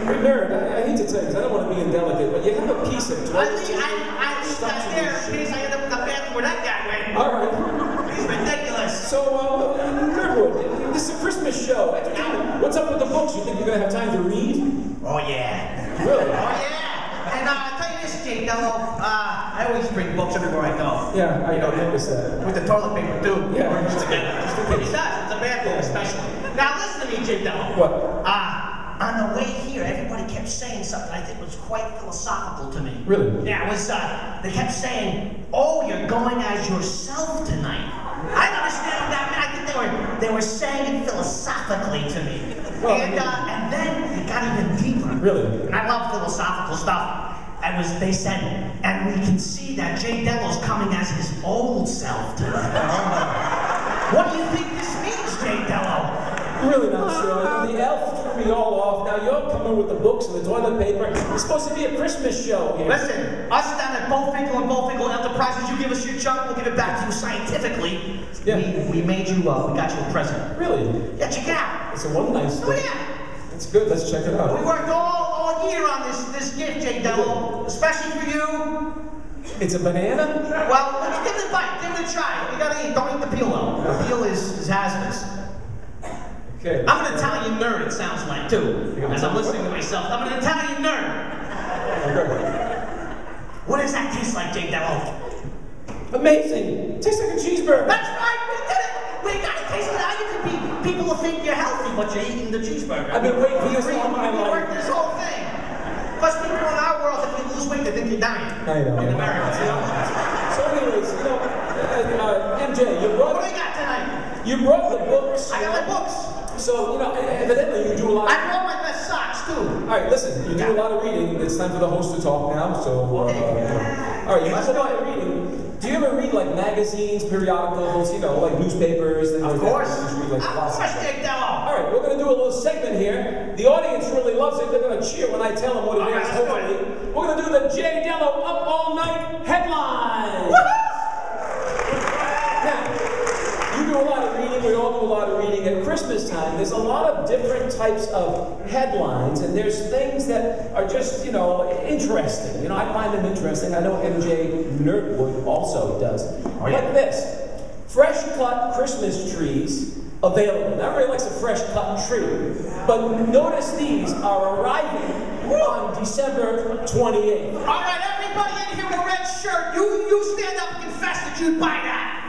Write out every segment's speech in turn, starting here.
Nurd, I hate to tell you, because I don't want to be indelicate, but you have a piece of toilet. I leave that there in case I end up in the bathroom where that guy went. All right. He's ridiculous. So, Nurdwood, this is a Christmas show. What's up with the books? You think you're going to have time to read? Oh, yeah. Really? Oh, yeah. And I'll tell you this, Jake, I always bring books everywhere I go. Yeah, I noticed that. With the toilet paper, too. Yeah. Just in case. It's a bad book, especially. Now, listen to me, Jake, Dello. What? On the way here, everybody kept saying something I think was quite philosophical to me. Really? Yeah, it was, they kept saying, oh, you're going as yourself tonight. I don't understand what that meant. I think they were saying it philosophically to me. Well, and then it got even deeper. Really? And I love philosophical stuff. They said, and we can see that Jay Dello's coming as his old self tonight. What do you think this means, Jay Dello? Really not sure. The elf threw me all off. Now you're coming with the books and the toilet paper. It's supposed to be a Christmas show here. Listen, us down at Bowfinkel and Bowfinkel Enterprises, you give us your junk, we'll give it back to you scientifically. Yeah. We made you, we got you a present. Really? Yeah, check it out. It's a one nice thing. Oh, yeah. It's good. Let's check it out. We worked all year on this gift, Jay Dello, especially for you. It's a banana? Well, let's give it a bite. Give it a try. You gotta eat. Don't eat the peel, though. The peel is hazardous. Okay. I'm an Italian nerd, it sounds like, too. As I'm listening to myself. I'm an Italian nerd. Okay. What does that taste like, Jake Dello? Amazing. Tastes like a cheeseburger. That's right, we did it! We got to taste it now. You could be, people will think you're healthy, but you're eating the cheeseburger. I've been waiting for this all my life. life. We've worked this whole thing. Plus, people in our world, if you lose weight, they think you're dying. I know. In America, you know? So anyways, MJ, you brought... What do we got tonight? You brought the books. I got my books. So, evidently you do a lot. I brought my best socks, too. All right, listen, you do a lot of reading. It's time for the host to talk now, so... all right, you do a lot of reading. Do you ever read, like, magazines, periodicals, like newspapers? Of course. Jake Dello. All right, we're going to do a little segment here. The audience really loves it. They're going to cheer when I tell them what it is, hopefully. We're going to do the Jay Dello Up All Night headlines. Now, you do a lot of reading. We all do a lot of reading. At Christmas time, there's a lot of different types of headlines, and there's things that are just, interesting. I find them interesting. I know MJ Nurdwood also does. Oh, yeah. Like this. Fresh cut Christmas trees available. Now, everybody likes a fresh cut tree, but notice these are arriving on December 28th. All right, everybody in here with a red shirt, you stand up and confess that you'd buy that.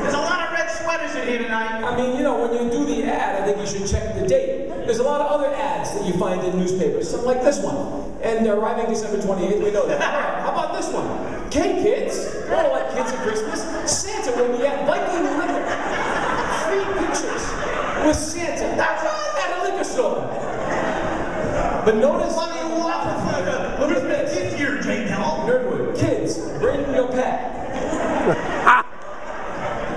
There's a lot of red sweaters in here tonight. I mean, when you do the ad, I think you should check the date. There's a lot of other ads that you find in newspapers, something like this one. And they're arriving December 28th, we know that. All right, how about this one? Okay, kids, we all like kids at Christmas. Santa will be at Viking Liquor. 3 pictures with Santa. That's right, at a liquor store. But notice... Look at the gift here, Jay Dello. Nurdwood, kids, bring your pet.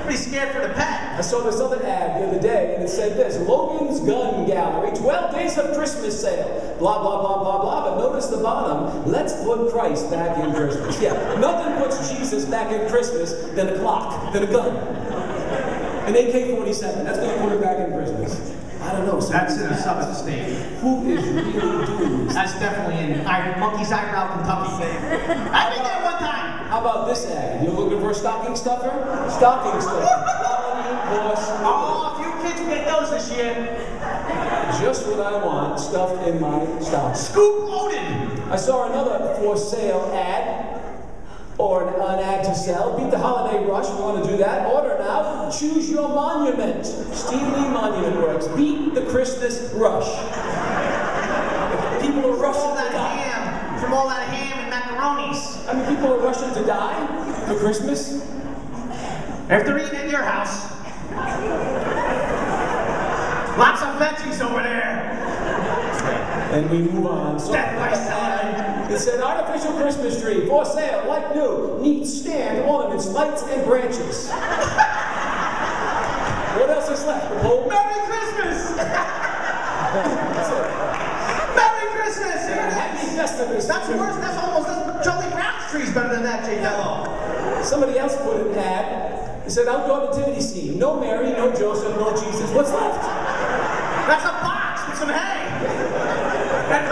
Pretty scared for the pet. I saw this other ad the other day, and it said this: Logan's Gun Gallery, 12 days of Christmas sale. Blah, blah, blah, blah, blah. But notice the bottom: let's put Christ back in Christmas. Yeah, nothing puts Jesus back in Christmas than a clock, than a gun. An AK-47, that's going to put it back in Christmas. I don't know. That's in a southern state. Who is really doing this? That's definitely in Monkey's Eyebrow, Kentucky. I've been there one time. How about this ad? You're looking for a stocking stuffer? Stocking stuffer. Oh, a few kids will get those this year. Just what I want stuffed in my stocking. Scoop loaded. I saw another for sale ad. Or an ad to sell. Beat the holiday rush. We want to do that. Order now. Choose your monument. Steve Lee Monument Works. Beat the Christmas rush. People are rushing to die. From all that ham and macaronis. I mean, people are rushing to die for Christmas. After eating at your house. Lots of veggies over there. And we move on. So Death by salad. It said artificial Christmas tree for sale, like new, neat stand, ornaments, lights, and branches. What else is left? The pole? Merry Christmas! That's it. Merry Christmas! Happy Festivus. That's worse. That's Charlie Brown's tree's better than that, Jay Dello. Somebody else put an ad. It said outdoor nativity scene. No Mary, no Joseph, no Jesus. What's left? That's a box with some hay. That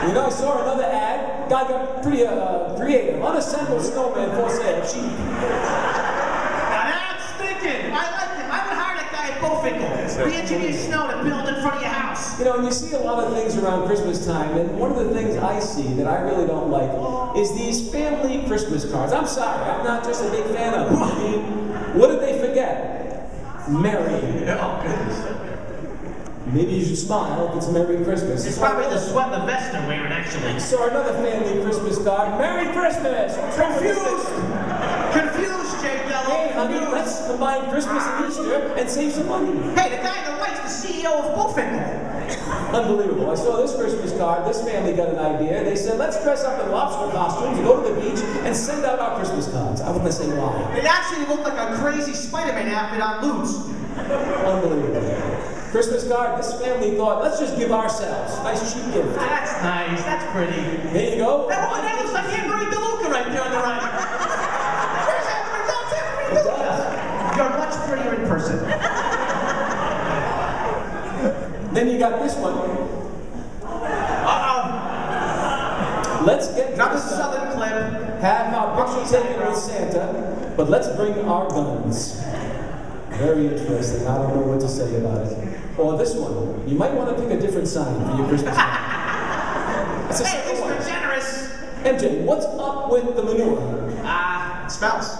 You know, I saw another ad. Guy got pretty creative. Unassembled snowman for sale. Cheap. Now that's thinking. I like him. I would hire that guy at Bofinkle. Re-engineer snow to build in front of your house. You know, and you see a lot of things around Christmas time, and one of the things I see that I really don't like is these family Christmas cards. I'm sorry, I'm not just a big fan of them. I mean, what did they forget? Merry. Oh, goodness. Maybe you should smile if it's Merry Christmas. It's probably the sweat the vest they're wearing, actually. So another family Christmas card. Merry Christmas! Confused! Confused, Jay Dello. Hey, honey, let's combine Christmas and Easter and save some money. Hey, the guy on the right's the CEO of Bullfinger. Unbelievable. I saw this Christmas card. This family got an idea. They said, let's dress up in lobster costumes, go to the beach, and send out our Christmas cards. I wouldn't say why. It actually looked like a crazy Spider-Man outfit on Lutz. Unbelievable. Christmas card, this family thought, let's just give ourselves. Nice cheap gift. That's nice. That's pretty. There you go. That looks like Anne-Marie DeLuca right there on the right. Where's Anne-Marie? That's Anne-Marie DeLuca. You're much prettier in person. Then you got this one. Uh-oh. Let's get another Southern clip. Have our picture taken with Santa, but let's bring our guns. Very interesting. I don't know what to say about it. Or this one. You might want to pick a different sign for your Christmas card. That's a hey, simple one. Mr. Generous. MJ, what's up with the manure? It smells.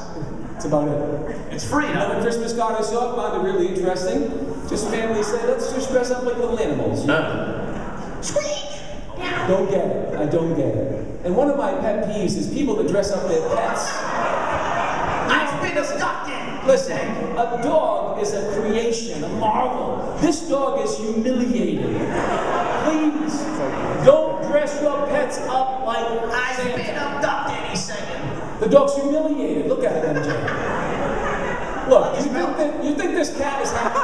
That's about it. It's free, huh? Another Christmas card I saw, found it really interesting. Just family said, let's just dress up like little animals. Squeak! Don't get it. I don't get it. And one of my pet peeves is people that dress up their pets. I've been abducted! Listen, a dog is a creation, a marvel. This dog is humiliated. Please, don't dress your pets up like I've been abducted, he's saying. The dog's humiliated. Look at it, MJ. Look, you think this cat is happy?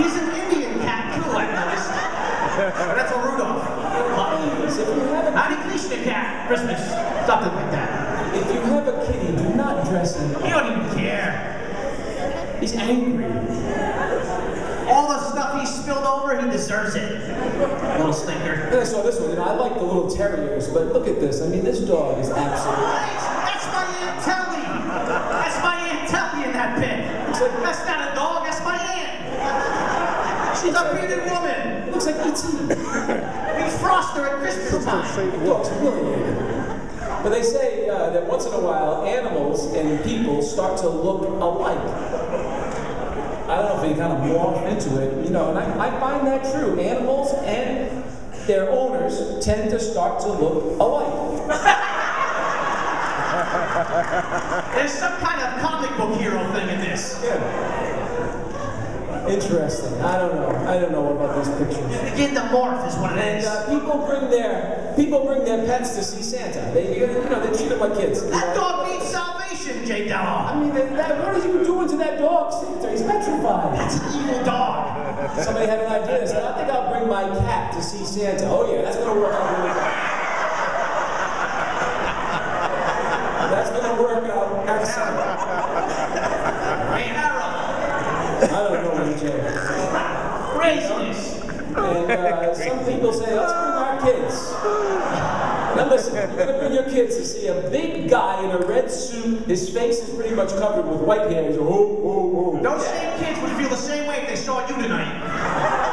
He's an Indian cat, too, I noticed. But that's a Rudolph. Howdy Krishna cat, Christmas. Something like that. If you have a kitty, do not dress him. You don't even care. He's angry. All the stuff he spilled over, he deserves it. Little stinker. Then I saw this one, and I like the little terriers, but look at this. I mean, this dog is absolutely... That's my Aunt Telly. That's my Aunt Telly in that pit. That's not a dog, that's my aunt. She's a bearded woman. It looks like E.T. We frost her at Christmas time. The dog's humiliated. But they say that once in a while, animals and people start to look alike. I don't know if they kind of morph into it, you know, and I find that true. Animals and their owners tend to start to look alike. There's some kind of comic book hero thing in this. Yeah. Interesting. I don't know about these pictures. Begin to morph is what it is. And people bring their pets to see Santa. They treat them like kids. That dog needs salvation, Jay Dello. I mean, what are you doing to that dog, Santa? He's petrified. That's an evil dog. Somebody had an idea. They said, I think I'll bring my cat to see Santa. Oh yeah, that's gonna work out really well. That's gonna work out excellent. I don't know what to Craziness. And some people say, let's bring our kids. Now listen, you're going to bring your kids to see a big guy in a red suit. His face is pretty much covered with white hair. He's Those same kids would feel the same way if they saw you tonight.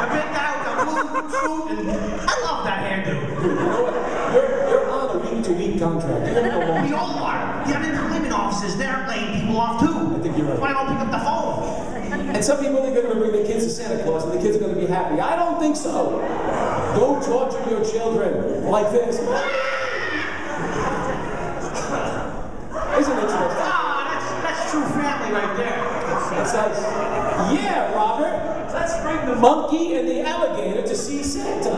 The big guy with the blue suit, and I love that hairdo. You know what? You're on a week-to-week contract. You're going to go We all are. The unemployment offices, they're laying people off too. I think you're right. Why don't pick up the phone? And some people think they're going to bring their kids to Santa Claus and the kids are going to be happy. I don't think so. Don't torture your children like this. Isn't it interesting? Ah, that's true family right there. It's like, yeah, Robert, let's bring the monkey and the alligator to see Santa.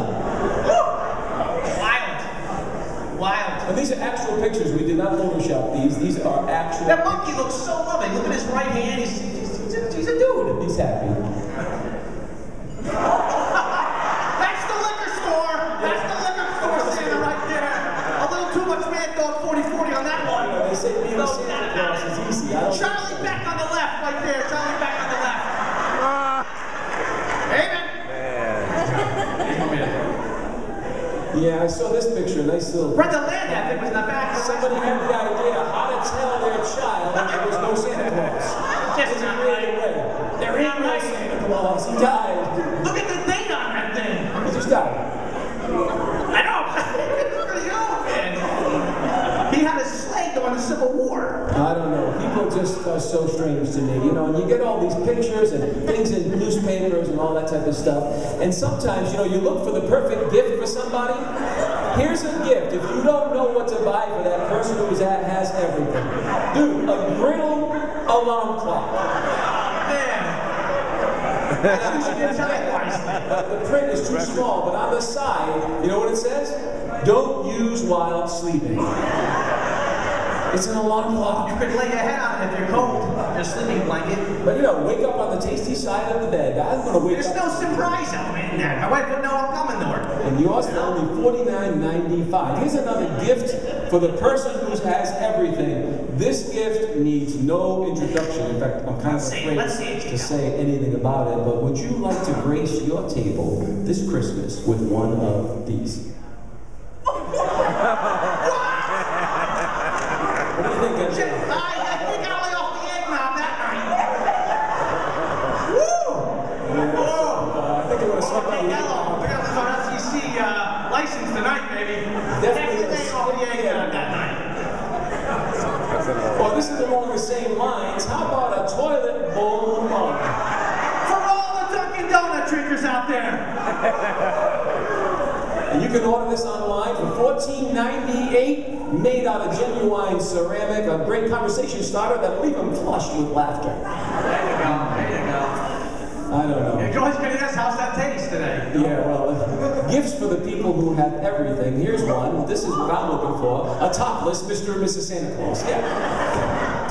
Wild. And these are actual pictures. We did not Photoshop these. These are actual. That monkey looks so loving. Look at his right hand. He's a dude. He's happy. That's the liquor store. That's the liquor store Santa right there. A little too much Mad Dog 40-40 on that one. You know, they say being a Santa Claus is easy. Charlie back on the left right there. Charlie back on the left. Amen. Yeah, I saw this picture. Nice little. Brenda Land, I think, was in the back. Somebody had the idea how to tell their child there was no Santa Claus. Just not right. There ain't no Santa Claus. He died. Look at the date on that thing. He just died. I know. It's pretty old, man. He had a slave during the Civil War. I don't know. People just are so strange to me, you know, and you get all these pictures and things in newspapers and all that type of stuff. And sometimes, you know, you look for the perfect gift for somebody. Here's a gift. If you don't know what to buy for that person who has everything. Dude, a griddle alarm clock. The print is too small, but on the side, you know what it says? Don't use while sleeping. It's an alarm clock. You could lay your head on it if you're cold. Your sleeping blanket. But you know, wake up on the tasty side of the bed. I'm gonna wake There's up. no surprise element in that. My wife would know I'm coming to her. And yours for only $49.95. Here's another gift for the person who has everything. This gift needs no introduction. In fact, I'm kind of afraid to say anything about it, but would you like to grace your table this Christmas with one of these? What do you think, MJ? I think I only off the eggnog that night. Woo! I think it would have swept Hey, hello. We're going to lose our FCC license tonight, baby. Definitely Next day off the eggnog that night. Well, this is along the same lines. How about a toilet bowl mug? For all the Dunkin' Donut drinkers out there. And you can order this online for $14.98, made out of genuine ceramic, a great conversation starter that'll leave them flushed with laughter. There you go. There you go. I don't know. You're always going to ask how's that taste today? Yeah, well, gifts for the people who have everything. Here's one. This is what I'm looking for. A topless Mr. and Mrs. Santa Claus. Yeah.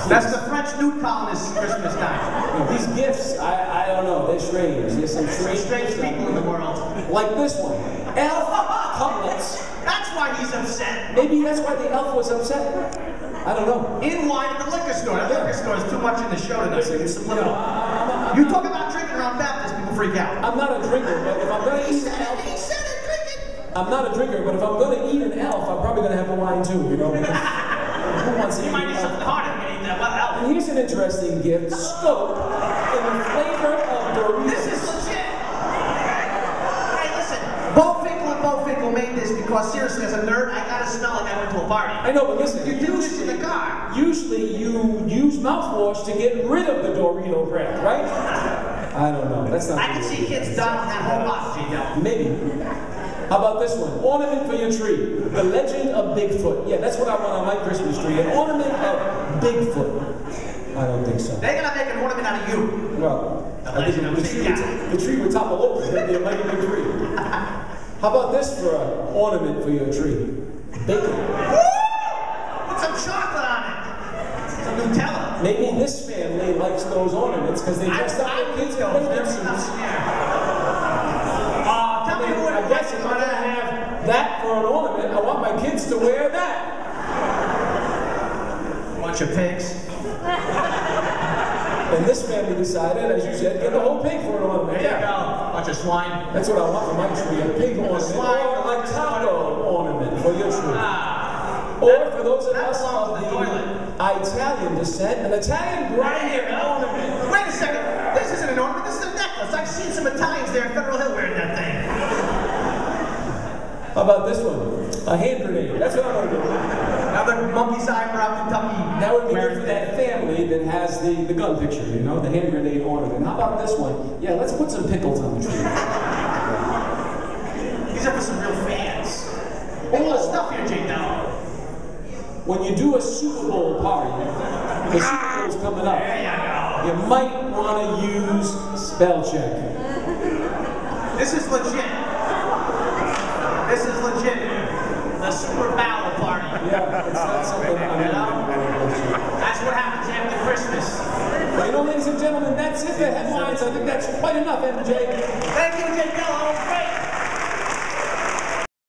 That's the French nude colonists' Christmas time. You know, these gifts, I don't know. They're strange. There's some strange people in the world. Like this one. Elf cutlets. That's why he's upset. Maybe that's why the elf was upset. I don't know. In wine at the liquor store. The liquor store is too much in the show tonight. Listen, You talk about drinking around Baptists, people freak out. I'm not a drinker, but if I'm going to eat an elf... He said it, drink it. I'm not a drinker, but if I'm going to eat an elf, I'm probably going to have the wine too, you know? Who wants to eat You might an need elf? something harder than eating that elf. And here's an interesting gift. Scope in the flavor of Doritos. This is legit. Hey, listen. Bo Finkle made this because seriously, as a nerd, I gotta smell like I went to a party. I know, but listen. You do this in the car. Usually you use mouthwash to get rid of the Dorito breath, right? I don't know. That's not. I can see kids dying on that whole box, G-Del. Maybe. How about this one? Ornament for your tree. The Legend of Bigfoot. Yeah, that's what I want on my Christmas tree. An ornament of Bigfoot. I don't think so. They're gonna make an ornament out of you. Well, The I think Legend of the tree would topple over. It'd be a mighty big tree. How about this for an ornament for your tree? Bacon. Woo! Put some chocolate on it. Some Nutella. Maybe this family likes those ornaments because they dressed up their kids in bacon suits. Tell me who I guess if I'm gonna have that for an ornament, I want my kids to wear that. Bunch of pigs. And this family decided, as you said, get the whole pig for an ornament. There you go. Bunch of swine. That's what I want for my tree, a pig ornament, Slide or a taco ornament for your tree. Or for those of us of the Italian descent, an Italian bride ornament. Wait a second. This isn't an ornament. This is a necklace. I've seen some Italians there in Federal Hill wearing that thing. How about this one? A hand grenade. That's what I'm going to do. Another monkey's eyebrow Kentucky. That would be good for that family that has the gun picture, you know, the hand grenade ornament. How about this one? Yeah, let's put some pickles on the tree. These are for some real fans. All the stuff here, J-Del. When you do a Super Bowl party, the Super Bowl's coming up. There you go. You might want to use spell check. This is legit. This is legit. The Super Bowl party. Yeah, it's not something I'm That's what happens after Christmas. Well, you know, ladies and gentlemen, that's it. The headlines. I think that's quite enough, MJ. Thank you, J-Del.